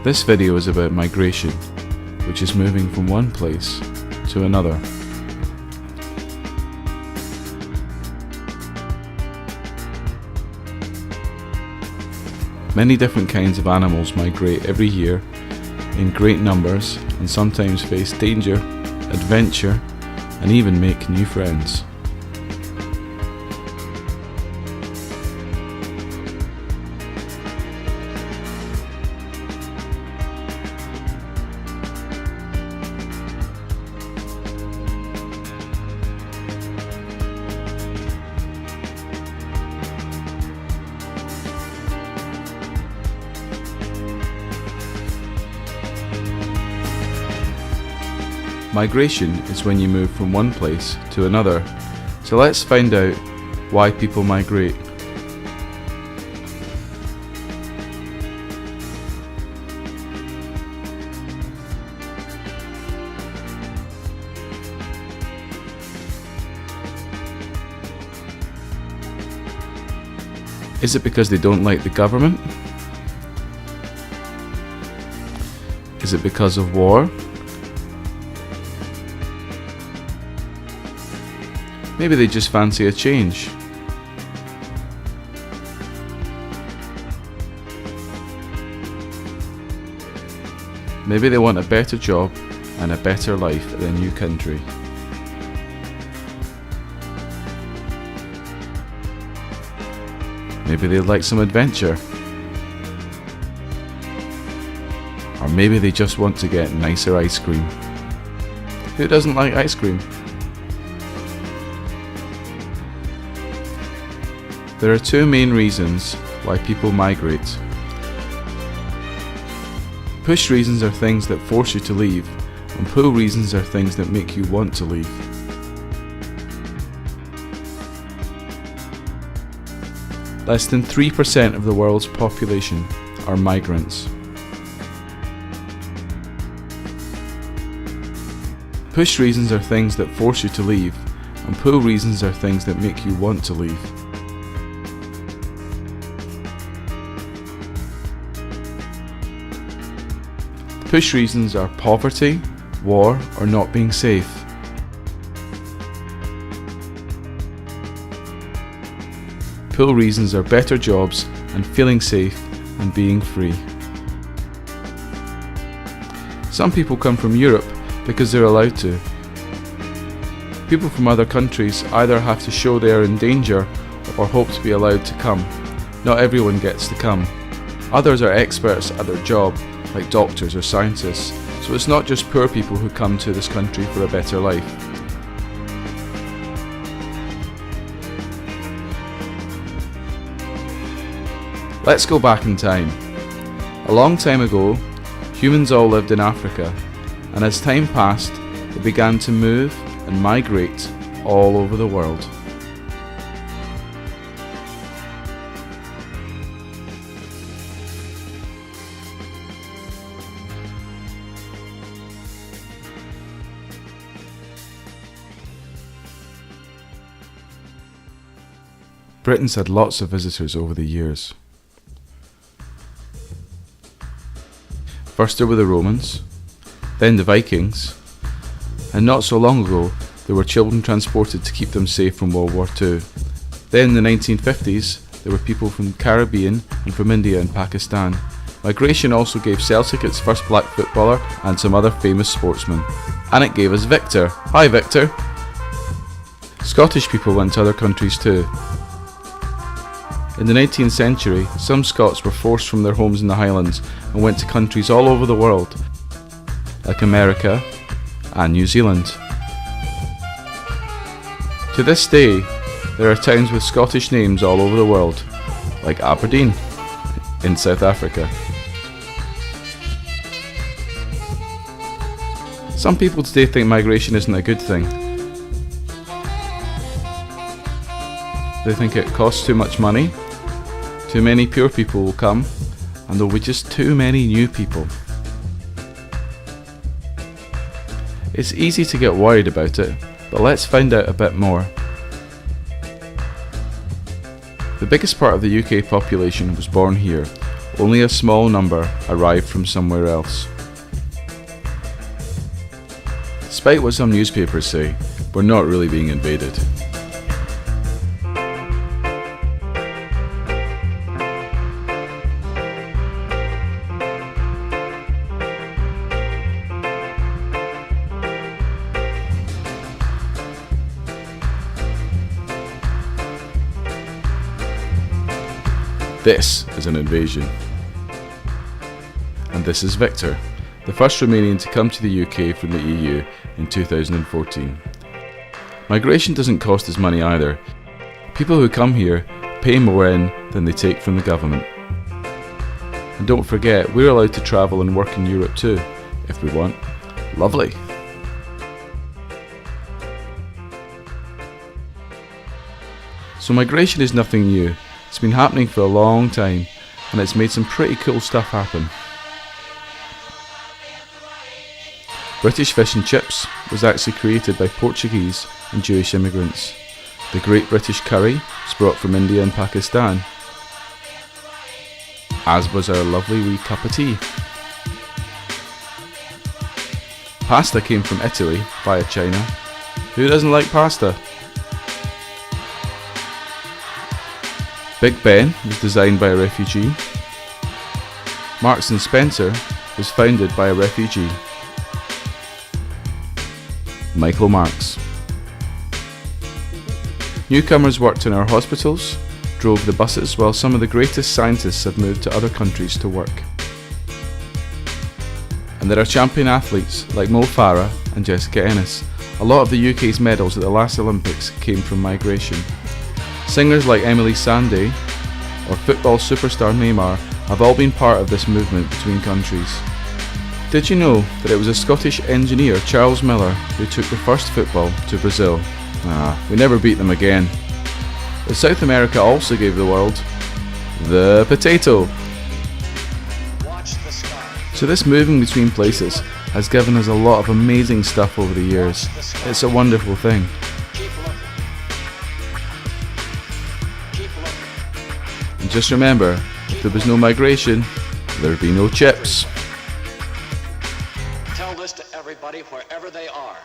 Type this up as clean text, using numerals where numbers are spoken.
This video is about migration, which is moving from one place to another. Many different kinds of animals migrate every year in great numbers and sometimes face danger, adventure, and even make new friends. Migration is when you move from one place to another. So let's find out why people migrate. Is it because they don't like the government? Is it because of war? Maybe they just fancy a change. Maybe they want a better job and a better life in a new country. Maybe they'd like some adventure. Or maybe they just want to get nicer ice cream. Who doesn't like ice cream? There are two main reasons why people migrate. Push reasons are things that force you to leave, and pull reasons are things that make you want to leave. Less than 3% of the world's population are migrants. Push reasons are things that force you to leave, and pull reasons are things that make you want to leave. Push reasons are poverty, war, or not being safe. Pull reasons are better jobs and feeling safe and being free. Some people come from Europe because they're allowed to. People from other countries either have to show they are in danger or hope to be allowed to come. Not everyone gets to come. Others are experts at their job, like doctors or scientists, so it's not just poor people who come to this country for a better life. Let's go back in time. A long time ago, humans all lived in Africa, and as time passed, they began to move and migrate all over the world. Britain's had lots of visitors over the years. First there were the Romans, then the Vikings, and not so long ago there were children transported to keep them safe from World War II. Then in the 1950s there were people from the Caribbean and from India and Pakistan. Migration also gave Celtic its first black footballer and some other famous sportsmen. And it gave us Victor. Hi Victor! Scottish people went to other countries too. In the 19th century, some Scots were forced from their homes in the Highlands and went to countries all over the world, like America and New Zealand. To this day, there are towns with Scottish names all over the world, like Aberdeen in South Africa. Some people today think migration isn't a good thing. They think it costs too much money, too many poor people will come, and there'll be just too many new people. It's easy to get worried about it, but let's find out a bit more. The biggest part of the UK population was born here. only a small number arrived from somewhere else. Despite what some newspapers say, we're not really being invaded. This is an invasion. And this is Victor, the first Romanian to come to the UK from the EU in 2014. Migration doesn't cost us money either. People who come here pay more in than they take from the government. And don't forget, we're allowed to travel and work in Europe too, if we want. Lovely. So migration is nothing new. It's been happening for a long time, and it's made some pretty cool stuff happen. British fish and chips was actually created by Portuguese and Jewish immigrants. The Great British Curry was brought from India and Pakistan, as was our lovely wee cup of tea. Pasta came from Italy via China. Who doesn't like pasta? Big Ben was designed by a refugee. Marks and Spencer was founded by a refugee. Michael Marks. Newcomers worked in our hospitals, drove the buses, while some of the greatest scientists have moved to other countries to work. And there are champion athletes like Mo Farah and Jessica Ennis. A lot of the UK's medals at the last Olympics came from migration. Singers like Emily Sandé or football superstar Neymar have all been part of this movement between countries. Did you know that it was a Scottish engineer, Charles Miller, who took the first football to Brazil? We never beat them again. But South America also gave the world the potato. So this moving between places has given us a lot of amazing stuff over the years. It's a wonderful thing. And just remember, if there was no migration, there'd be no chips. Tell this to everybody wherever they are.